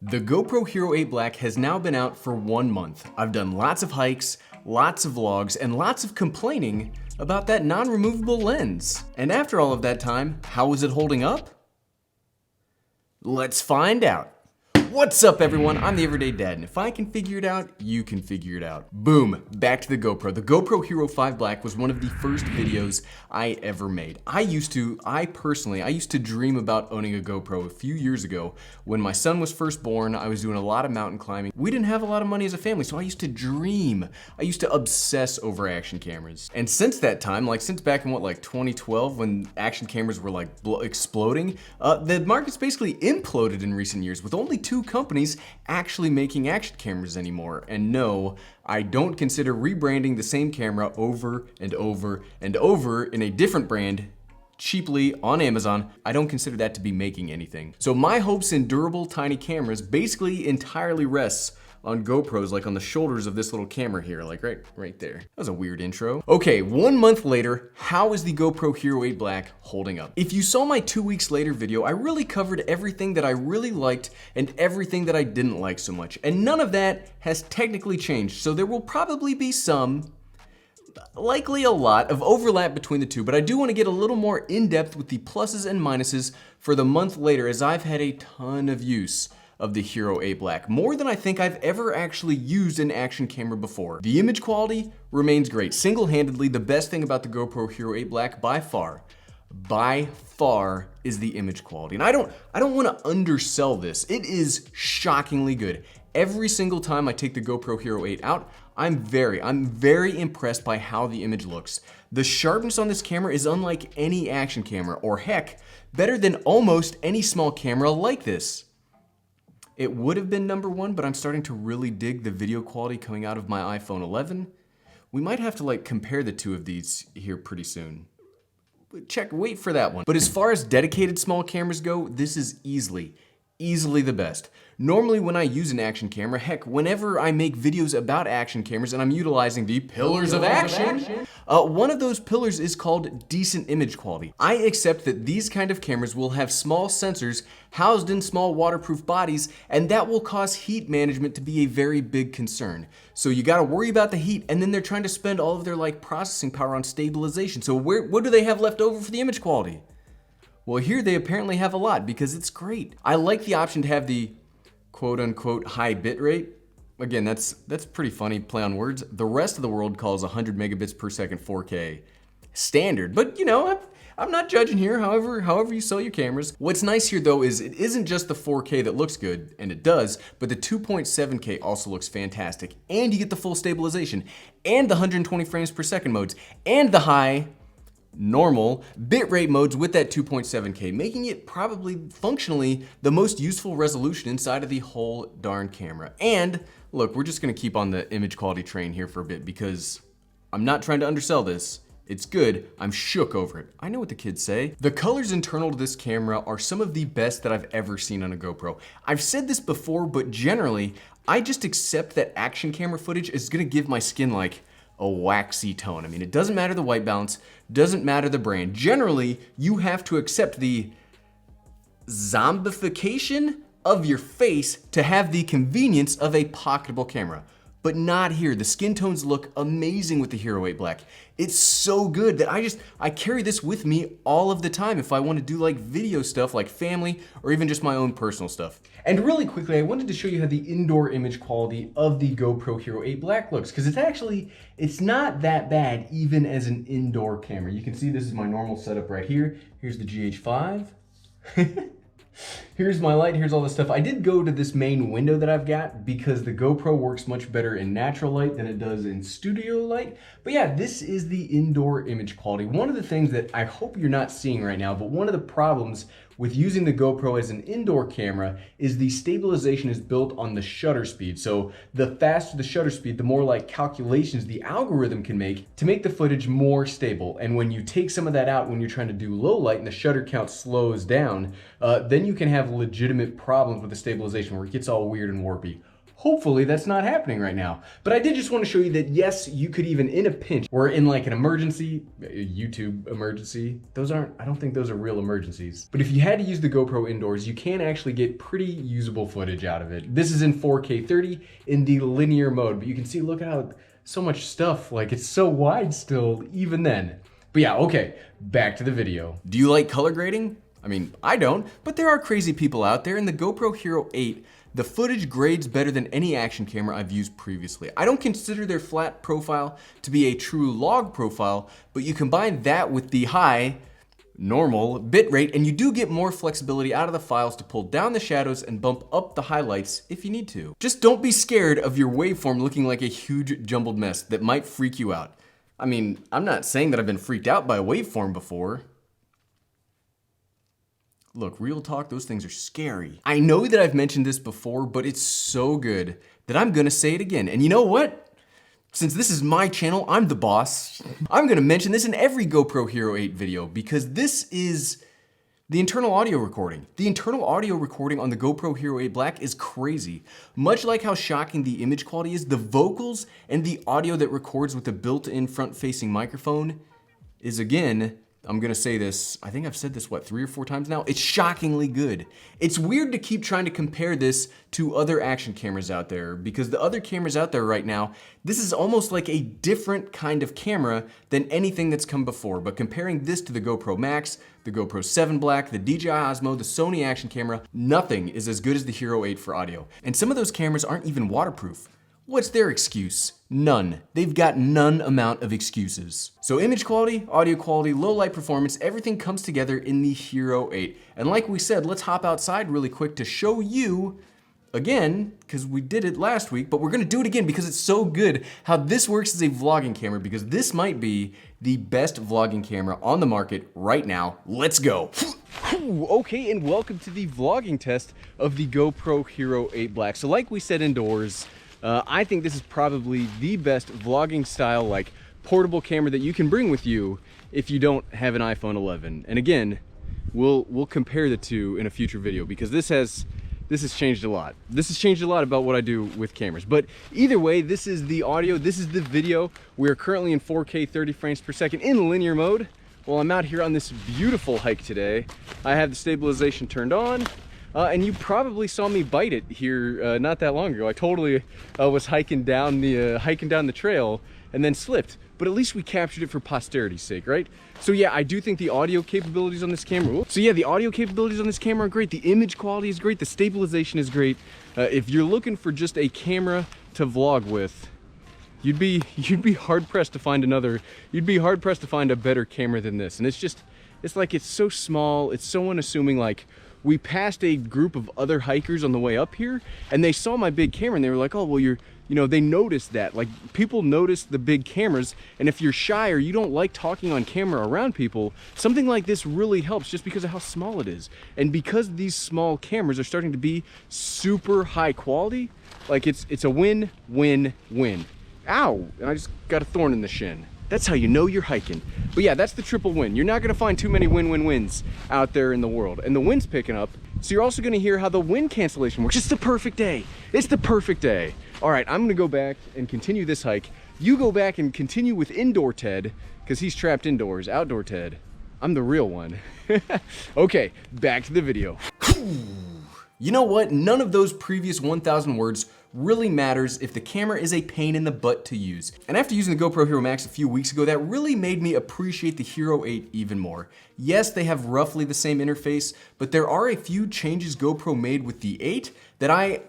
The GoPro Hero 8 Black has now been out for 1 month. I've done lots of hikes, lots of vlogs, and lots of complaining about that non-removable lens. And after all of that time, how is it holding up? Let's find out. What's up everyone, I'm the Everyday Dad, and if I can figure it out, you can figure it out. Boom, back to the GoPro. The GoPro Hero 5 Black was one of the first videos I ever made. I used to dream about owning a GoPro a few years ago. When my son was first born, I was doing a lot of mountain climbing. We didn't have a lot of money as a family, so I used to dream. I used to obsess over action cameras. And since that time, since back in 2012, when action cameras were exploding, the market's basically imploded in recent years with only two companies actually making action cameras anymore. And no, I don't consider rebranding the same camera over and over and over in a different brand cheaply on Amazon. I don't consider that to be making anything. So my hopes in durable tiny cameras basically entirely rests on GoPros, like on the shoulders of this little camera here, right there. That was a weird intro. Okay, 1 month later, how is the GoPro Hero 8 Black holding up? If you saw my 2 weeks later video, I really covered everything that I really liked and everything that I didn't like so much. And none of that has technically changed, so there will probably be some, likely a lot, of overlap between the two, but I do want to get a little more in-depth with the pluses and minuses for the month later, as I've had a ton of use of the Hero 8 Black, more than I think I've ever actually used an action camera before. The image quality remains great. Single-handedly, the best thing about the GoPro Hero 8 Black by far is the image quality. And I don't want to undersell this. It is shockingly good. Every single time I take the GoPro Hero 8 out, I'm very impressed by how the image looks. The sharpness on this camera is unlike any action camera, or heck, better than almost any small camera like this. It would have been number one, but I'm starting to really dig the video quality coming out of my iPhone 11. We might have to compare the two of these here pretty soon. Wait for that one. But as far as dedicated small cameras go, this is easily the best. Normally when I use an action camera, heck, whenever I make videos about action cameras and I'm utilizing the pillars of action, one of those pillars is called decent image quality. I accept that these kind of cameras will have small sensors housed in small waterproof bodies, and that will cause heat management to be a very big concern. So you gotta worry about the heat, and then they're trying to spend all of their processing power on stabilization. So what do they have left over for the image quality? Well, here they apparently have a lot, because it's great. I like the option to have the quote-unquote high bit rate. Again, that's pretty funny play on words. The rest of the world calls 100 megabits per second 4K standard, but I'm not judging here, however you sell your cameras. What's nice here though is it isn't just the 4K that looks good, and it does, but the 2.7K also looks fantastic, and you get the full stabilization, and the 120 frames per second modes, and the high normal bitrate modes with that 2.7K, making it probably functionally the most useful resolution inside of the whole darn camera. And look, we're just gonna keep on the image quality train here for a bit, because I'm not trying to undersell this. It's good, I'm shook over it. I know what the kids say. The colors internal to this camera are some of the best that I've ever seen on a GoPro. I've said this before, but generally, I just accept that action camera footage is gonna give my skin a waxy tone. I mean, it doesn't matter the white balance, doesn't matter the brand. Generally, you have to accept the zombification of your face to have the convenience of a pocketable camera. But not here. The skin tones look amazing with the Hero 8 Black. It's so good that I carry this with me all of the time if I want to do video stuff like family or even just my own personal stuff. And really quickly, I wanted to show you how the indoor image quality of the GoPro Hero 8 Black looks, because it's not that bad even as an indoor camera. You can see this is my normal setup right here. Here's the GH5. Here's my light, here's all this stuff. I did go to this main window that I've got because the GoPro works much better in natural light than it does in studio light. But yeah, this is the indoor image quality. One of the things that I hope you're not seeing right now, but one of the problems with using the GoPro as an indoor camera is the stabilization is built on the shutter speed. So the faster the shutter speed, the more calculations the algorithm can make to make the footage more stable. And when you take some of that out when you're trying to do low light and the shutter count slows down, then you can have legitimate problems with the stabilization where it gets all weird and warpy. Hopefully that's not happening right now. But I did just want to show you that yes, you could even in a pinch or in like an emergency, a YouTube emergency, I don't think those are real emergencies. But if you had to use the GoPro indoors, you can actually get pretty usable footage out of it. This is in 4K 30 in the linear mode, but you can see, look at how so much stuff, like it's so wide still, even then. But yeah, okay, back to the video. Do you like color grading? I mean, I don't, but there are crazy people out there. In the GoPro Hero 8, the footage grades better than any action camera I've used previously. I don't consider their flat profile to be a true log profile, but you combine that with the high, normal bitrate, and you do get more flexibility out of the files to pull down the shadows and bump up the highlights if you need to. Just don't be scared of your waveform looking like a huge jumbled mess that might freak you out. I mean, I'm not saying that I've been freaked out by a waveform before. Look, real talk, those things are scary. I know that I've mentioned this before, but it's so good that I'm gonna say it again. And you know what? Since this is my channel, I'm the boss. I'm gonna mention this in every GoPro Hero 8 video because this is the internal audio recording. The internal audio recording on the GoPro Hero 8 Black is crazy. Much like how shocking the image quality is, the vocals and the audio that records with the built-in front-facing microphone is, again, I'm gonna say this, I think I've said this, 3 or 4 times now? It's shockingly good. It's weird to keep trying to compare this to other action cameras out there because the other cameras out there right now, this is almost like a different kind of camera than anything that's come before. But comparing this to the GoPro Max, the GoPro 7 Black, the DJI Osmo, the Sony action camera, nothing is as good as the Hero 8 for audio. And some of those cameras aren't even waterproof. What's their excuse? None. They've got none amount of excuses. So image quality, audio quality, low light performance, everything comes together in the Hero 8. And like we said, let's hop outside really quick to show you again, because we did it last week, but we're gonna do it again because it's so good how this works as a vlogging camera, because this might be the best vlogging camera on the market right now. Let's go. Okay, and welcome to the vlogging test of the GoPro Hero 8 Black. So like we said indoors, I think this is probably the best vlogging style, like portable camera that you can bring with you if you don't have an iPhone 11. And again, we'll compare the two in a future video because this has changed a lot. This has changed a lot about what I do with cameras. But either way, this is the audio, this is the video. We're currently in 4K 30 frames per second in linear mode. While I'm out here on this beautiful hike today, I have the stabilization turned on. And you probably saw me bite it here not that long ago. I totally was hiking down the trail and then slipped. But at least we captured it for posterity's sake, right? So yeah, I do think the audio capabilities on this camera. Are great. The image quality is great. The stabilization is great. If you're looking for just a camera to vlog with, you'd be hard pressed to find a better camera than this. And it's so small. It's so unassuming. Like, we passed a group of other hikers on the way up here and they saw my big camera and they were like, oh, well, they noticed that. Like, people notice the big cameras, and if you're shy or you don't like talking on camera around people, something like this really helps just because of how small it is. And because these small cameras are starting to be super high quality, like it's a win, win, win. Ow, and I just got a thorn in the shin. That's how you know you're hiking. But yeah, that's the triple win. You're not gonna find too many win-win-wins out there in the world. And the wind's picking up, so you're also gonna hear how the wind cancellation works. It's the perfect day. It's the perfect day. All right, I'm gonna go back and continue this hike. You go back and continue with indoor Ted, because he's trapped indoors. Outdoor Ted, I'm the real one. Okay, back to the video. You know what? None of those previous 1,000 words really matters if the camera is a pain in the butt to use. And after using the GoPro Hero Max a few weeks ago, that really made me appreciate the Hero 8 even more. Yes, they have roughly the same interface, but there are a few changes GoPro made with the 8 that I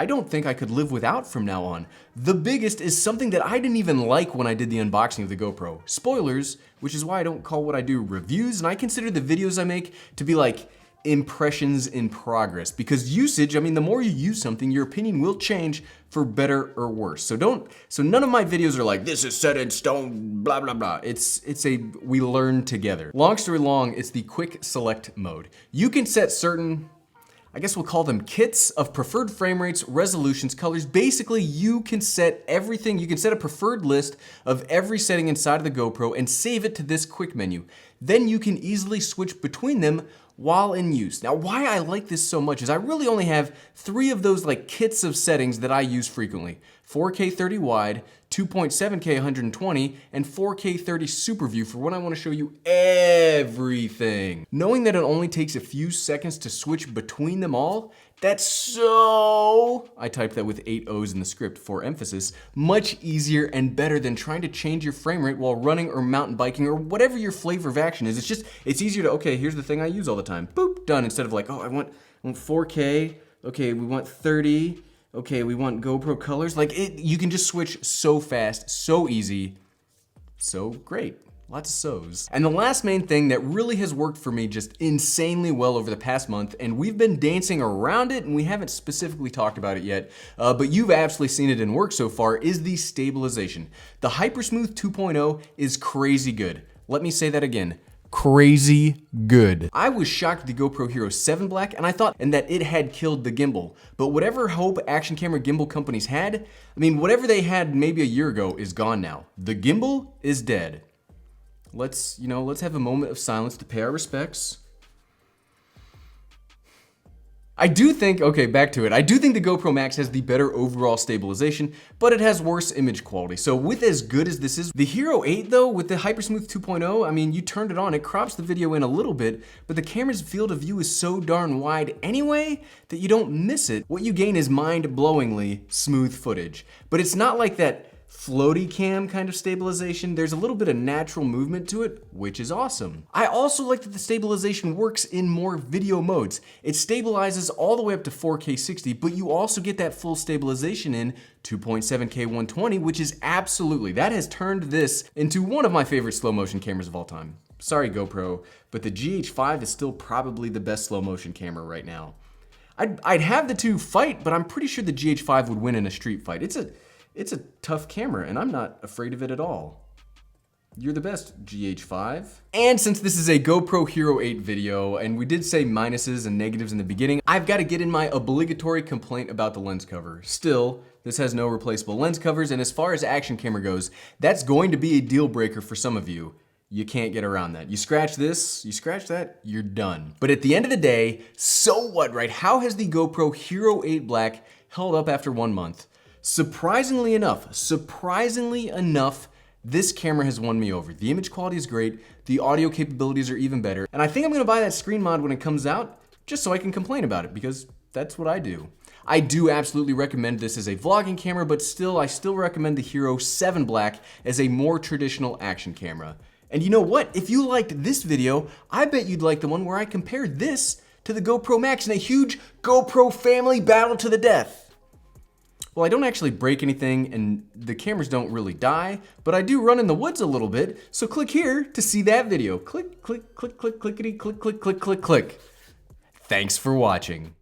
don't think I could live without from now on. The biggest is something that I didn't even like when I did the unboxing of the GoPro. Spoilers, which is why I don't call what I do reviews, and I consider the videos I make to be like impressions in progress, because usage, I mean, the more you use something, your opinion will change for better or worse. So none of my videos are like, this is set in stone, blah, blah, blah. We learn together. Long story long, it's the quick select mode. You can set certain, I guess we'll call them kits of preferred frame rates, resolutions, colors. Basically, you can set everything. You can set a preferred list of every setting inside of the GoPro and save it to this quick menu. Then you can easily switch between them while in use. Now, why I like this so much is I really only have 3 of those like kits of settings that I use frequently. 4K 30 wide, 2.7K 120, and 4K 30 super view for when I want to show you everything. Knowing that it only takes a few seconds to switch between them all, that's so, I typed that with 8 O's in the script for emphasis, much easier and better than trying to change your frame rate while running or mountain biking or whatever your flavor of action is. It's easier to, okay, here's the thing I use all the time. Boop, done. Instead of like, oh, I want 4K, okay, we want 30, okay, we want GoPro colors. Like you can just switch so fast, so easy, so great. Lots of so's. And the last main thing that really has worked for me just insanely well over the past month, and we've been dancing around it and we haven't specifically talked about it yet, but you've absolutely seen it in work so far, is the stabilization. The Hypersmooth 2.0 is crazy good. Let me say that again. Crazy good. I was shocked at the GoPro Hero 7 Black and I thought that it had killed the gimbal. But whatever hope action camera gimbal companies had, I mean, whatever they had maybe a year ago is gone now. The gimbal is dead. Let's have a moment of silence to pay our respects. I do think, okay, back to it. I do think the GoPro Max has the better overall stabilization, but it has worse image quality. So with as good as this is, the Hero 8 though, with the Hypersmooth 2.0, I mean, you turned it on, it crops the video in a little bit, but the camera's field of view is so darn wide anyway that you don't miss it. What you gain is mind-blowingly smooth footage. But it's not like that floaty cam kind of stabilization. There's a little bit of natural movement to it, which is awesome. I also like that the stabilization works in more video modes. It stabilizes all the way up to 4K 60, but you also get that full stabilization in 2.7K 120, which is absolutely, that has turned this into one of my favorite slow motion cameras of all time. Sorry GoPro, but the GH5 is still probably the best slow motion camera right now. I'd have the two fight, but I'm pretty sure the GH5 would win in a street fight. It's a tough camera, and I'm not afraid of it at all. You're the best, GH5. And since this is a GoPro Hero 8 video, and we did say minuses and negatives in the beginning, I've got to get in my obligatory complaint about the lens cover. Still, this has no replaceable lens covers, and as far as action camera goes, that's going to be a deal breaker for some of you. You can't get around that. You scratch this, you scratch that, you're done. But at the end of the day, so what, right? How has the GoPro Hero 8 Black held up after 1 month? Surprisingly enough, this camera has won me over. The image quality is great, the audio capabilities are even better, and I think I'm gonna buy that screen mod when it comes out, just so I can complain about it, because that's what I do. I do absolutely recommend this as a vlogging camera, but I still recommend the Hero 7 Black as a more traditional action camera. And you know what? If you liked this video, I bet you'd like the one where I compared this to the GoPro Max in a huge GoPro family battle to the death. Well, I don't actually break anything and the cameras don't really die, but I do run in the woods a little bit, so click here to see that video. Click, click, click, click, clickety, click, click, click, click, click. Thanks for watching.